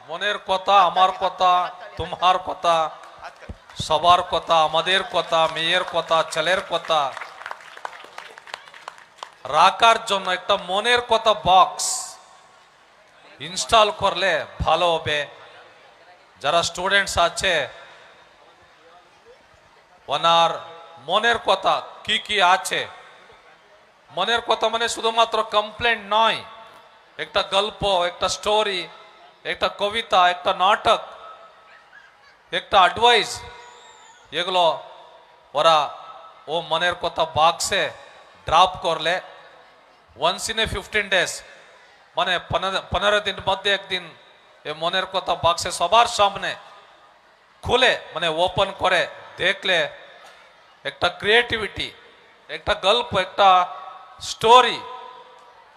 মনের কথা, আমার কথা, তোমার কথা, সবার কথা, আমাদের কথা, মেয়ের কথা, ছেলের কথা রাখার জন্য একটা মনের কথা বক্স ইনস্টল করলে ভালো হবে। যারা স্টুডেন্টস আছে ওনার মনের কথা কি কি আছে, মনের কথা মানে শুধুমাত্র কমপ্লেন্ট নয়, একটা গল্প, একটা স্টোরি, একটা কবিতা, একটা নাটক, একটা অ্যাডভাইস, এগুলো ওরা ও মনের কথা বাক্সে ড্রপ করলে ওয়ান্স ইন এ 15 days মানে 15 দিন মধ্যে একদিন এ মনের কথা বাক্সে সবার সামনে খুলে মানে ওপেন করে দেখলে একটা ক্রিয়েটিভিটি, একটা গল্প, একটা স্টোরি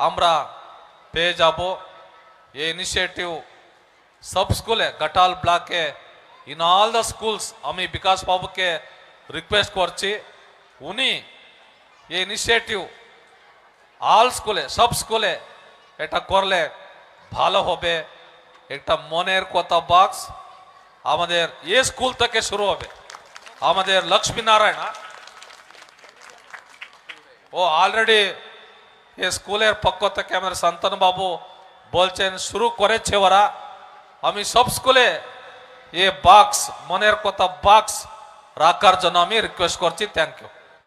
আমরা পেয়ে যাব। এই ইনিশিয়েটিভ সব স্কুলে, ঘাটাল ব্লকে, ইন অল দ্য স্কুলস আমি বিকাশ বাবুকে রিকোয়েস্ট করছি, উনি এই ইনিশিয়েটিভ অল স্কুলে, সব স্কুলে এটা করলে ভালো হবে। একটা মনের কথা বাক্স আমাদের এই স্কুল থেকে শুরু হবে। আমাদের লক্ষ্মীনারায়ণ ও অলরেডি এই স্কুলের পক্ষ থেকে আমাদের শান্তনু বাবু বলছেন শুরু করেছে ওরা। আমি সব স্কুলে এই বাক্স, মনের কথা বাক্স রাখার জন্য আমি রিকোয়েস্ট করছি। Thank you.